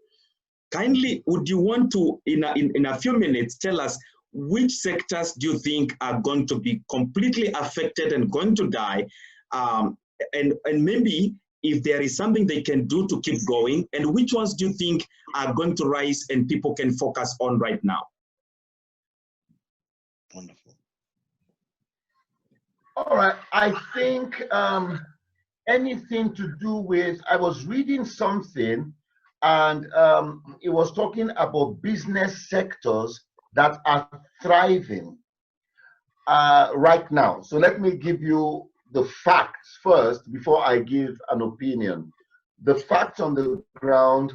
Kindly, would you want to, in a few minutes, tell us which sectors do you think are going to be completely affected and going to die? And maybe if there is something they can do to keep going, and which ones do you think are going to rise and people can focus on right now? Wonderful. All right, I think anything to do with, I was reading something, and it was talking about business sectors that are thriving right now. So let me give you the facts first before I give an opinion. The facts on the ground: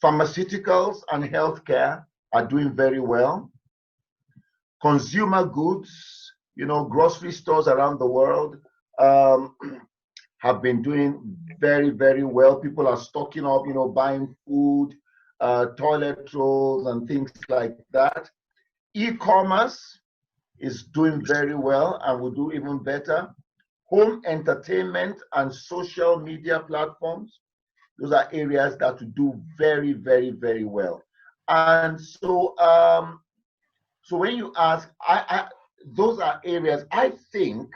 pharmaceuticals and healthcare are doing very well. consumer goods, you know, grocery stores around the world have been doing very, very well. People are stocking up, you know, buying food, toilet rolls and things like that. E-commerce is doing very well and will do even better. Home entertainment and social media platforms, those are areas that will do very, very, very well. And so, so when you ask, those are areas, I think,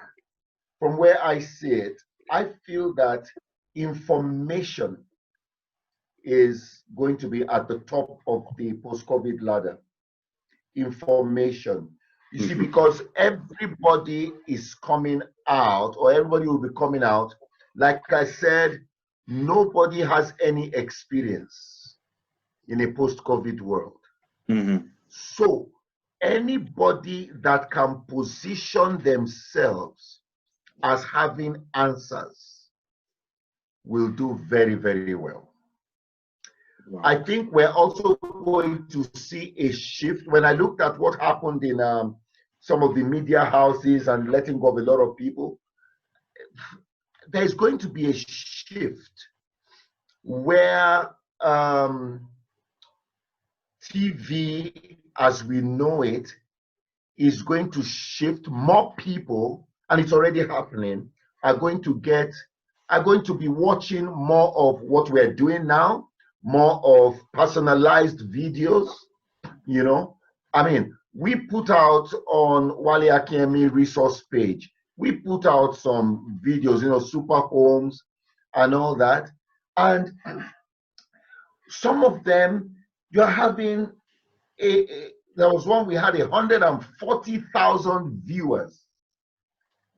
from where I see it, I feel that information is going to be at the top of the post-COVID ladder. Information. You see, because everybody is coming out, or everybody will be coming out. Like I said, nobody has any experience in a post-COVID world. So anybody that can position themselves as having answers will do very, very well. Wow. I think we're also going to see a shift. When I looked at what happened in some of the media houses and letting go of a lot of people, there's going to be a shift where TV, as we know it, is going to shift. More people, and it's already happening, are going to be watching more of what we're doing now, more of personalized videos. You know, I mean, we put out on Wale Akinyemi resource page, we put out some videos, you know, super homes and all that, and some of them you're having there was one we had 140,000 viewers.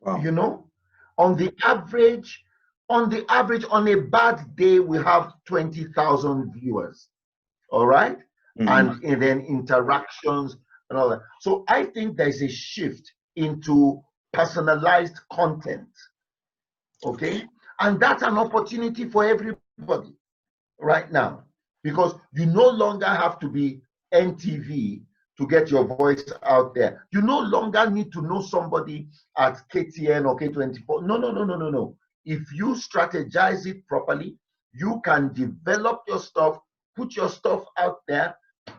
Wow. You know, on the average, on a bad day, we have 20,000 viewers. All right. And then interactions and all that. So I think there's a shift into personalized content. Okay. And that's an opportunity for everybody right now, because you no longer have to be NTV to get your voice out there. You no longer need to know somebody at KTN or K24. No. If you strategize it properly, you can develop your stuff, put your stuff out there,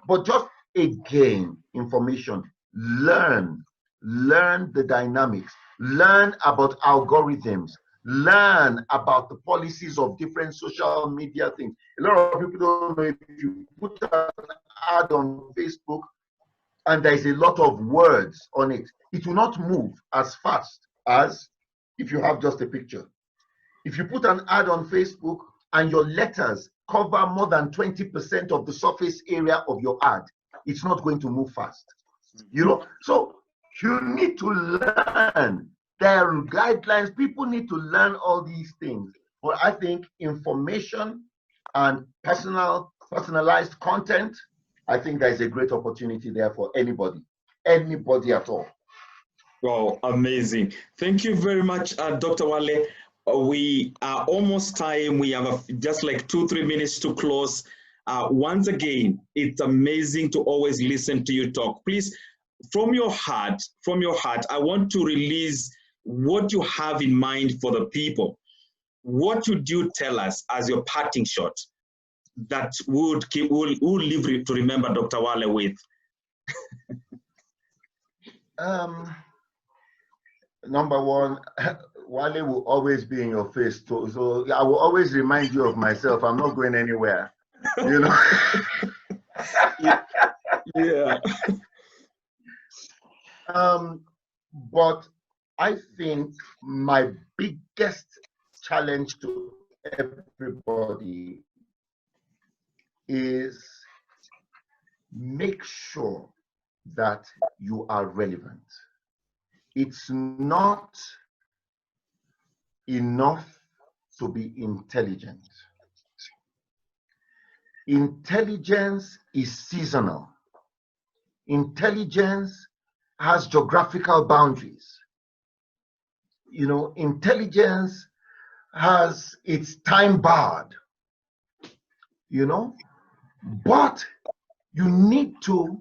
but just again, information, learn the dynamics, learn about algorithms, learn about the policies of different social media things. A lot of people don't know, if you put an ad on Facebook and there's a lot of words on it, it will not move as fast as if you have just a picture. If you put an ad on Facebook and your letters cover more than 20% of the surface area of your ad, it's not going to move fast. You know, so you need to learn. There are guidelines. People need to learn all these things. But I think information and personalized content, I think there's a great opportunity there for anybody at all. Wow, amazing. Thank you very much, Dr. Wale. We are almost time. We have just like 2-3 minutes to close. Once again, it's amazing to always listen to you talk. Please, from your heart, I want to release what you have in mind for the people. What would you tell us as your parting shot that we'll live to remember Dr. Wale with? Number one, Wale will always be in your face. So I will always remind you of myself. I'm not going anywhere. You know? Yeah. But I think my biggest challenge to everybody is make sure that you are relevant. It's not enough to be intelligent. Intelligence is seasonal. Intelligence has geographical boundaries. You know, intelligence has its time barred, you know, but you need to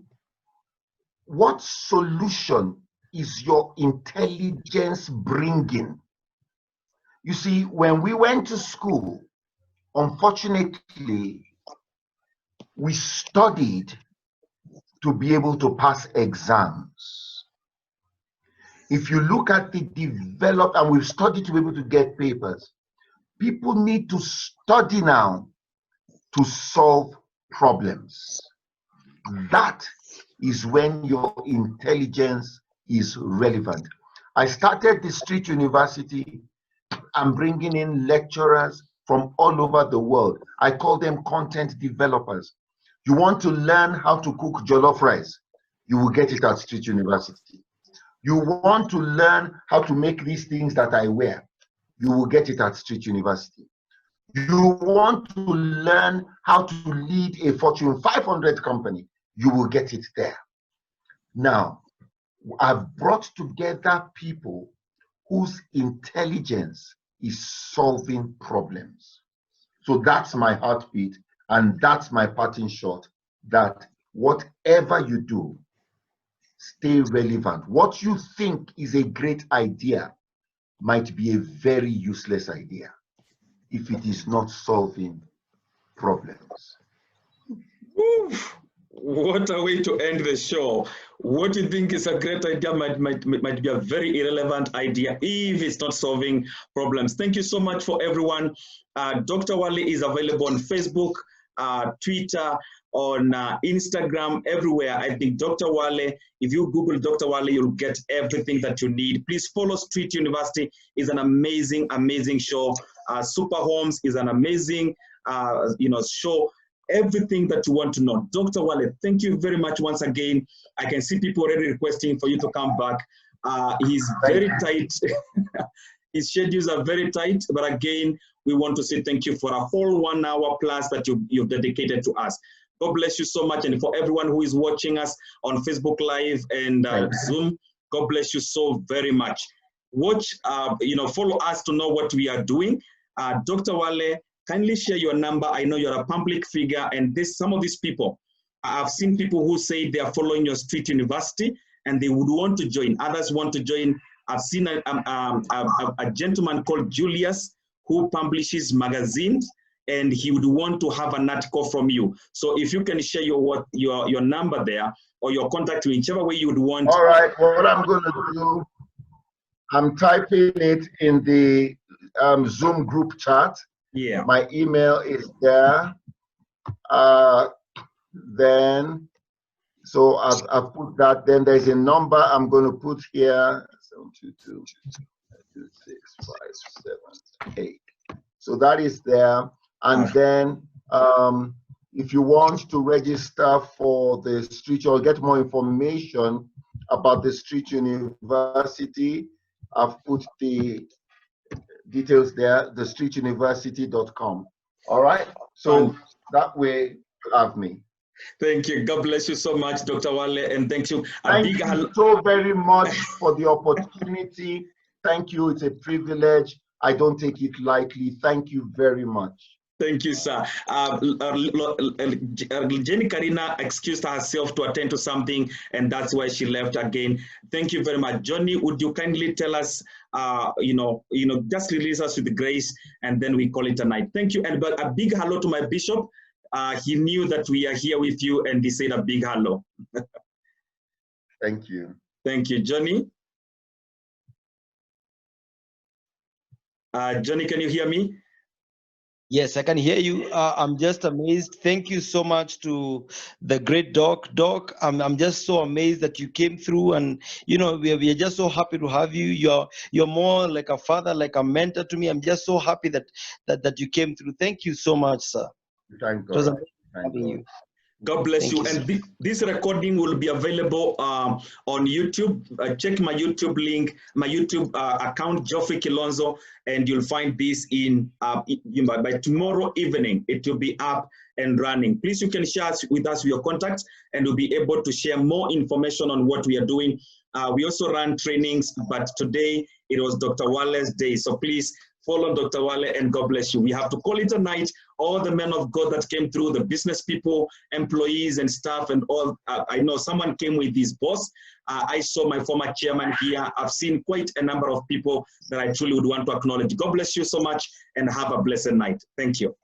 what solution is your intelligence bringing? You see, when we went to school, unfortunately, we studied to be able to pass exams. If you look at the developed, and we've studied to be able to get papers, people need to study now to solve problems. That is when your intelligence is relevant. I started the Street University. I'm bringing in lecturers from all over the world. I call them content developers. You want to learn how to cook jollof rice, you will get it at Street University. You want to learn how to make these things that I wear, you will get it at Street University. You want to learn how to lead a Fortune 500 company, you will get it there. Now, I've brought together people whose intelligence is solving problems. So that's my heartbeat, and that's my parting shot, that whatever you do, stay relevant. What you think is a great idea might be a very useless idea if it is not solving problems. Oof. What a way to end the show. What you think is a great idea might be a very irrelevant idea if it's not solving problems. Thank you so much for everyone. Dr. Wale is available on Facebook, Twitter, on Instagram, everywhere. I think Dr. Wale, if you Google Dr. Wale, you'll get everything that you need. Please follow Street University. It's an amazing, amazing show. Super Homes is an amazing, show. Everything that you want to know. Dr. Wale, thank you very much once again. I can see people already requesting for you to come back. He's very tight. His schedules are very tight, but again, we want to say thank you for a whole 1 hour plus that you've dedicated to us. God bless you so much. And for everyone who is watching us on Facebook Live and Zoom, God bless you so very much. Watch, follow us to know what we are doing. Dr. Wale, kindly share your number. I know you're a public figure, and some of these people, I've seen people who say they are following your Street University and they would want to join. Others want to join. I've seen a gentleman called Julius who publishes magazines, and he would want to have an article from you. So if you can share your number there or your contact, whichever way you would want. All right, what I'm going to do, I'm typing it in the Zoom group chat. Yeah. My email is there. Then, so I've put that. Then there's a number I'm going to put here, 722 26578. So that is there. And then if you want to register for the Street or get more information about the Street University, I've put the details there, thestreetuniversity.com. All right, so that way you have me. Thank you. God bless you so much, Dr. Wale, and thank you. Thank you so very much for the opportunity. Thank you. It's a privilege. I don't take it lightly. Thank you very much. Thank you, sir. Jenny Karina excused herself to attend to something, and that's why she left again. Thank you very much. Johnny, would you kindly tell us, just release us with grace, and then we call it a night. Thank you, and a big hello to my bishop. He knew that we are here with you, and he said a big hello. Thank you. Thank you, Johnny. Johnny, can you hear me? Yes, I can hear you. I'm just amazed. Thank you so much to the great Doc. Doc, I'm just so amazed that you came through, and we are just so happy to have you. You're more like a father, like a mentor to me. I'm just so happy that you came through. Thank you so much, sir. Thank God. It was amazing having you. God bless you. And this recording will be available on YouTube. Check my YouTube link, my YouTube account, Geoffrey Kilonzo, and you'll find this by tomorrow evening. It will be up and running. Please, you can share with us your contacts, and we'll be able to share more information on what we are doing. We also run trainings, but today it was Dr. Wale's day. So please Follow Dr. Wale, and God bless you. We have to call it a night. All the men of God that came through, the business people, employees and staff and all. I know someone came with his boss. I saw my former chairman here. I've seen quite a number of people that I truly would want to acknowledge. God bless you so much and have a blessed night. Thank you.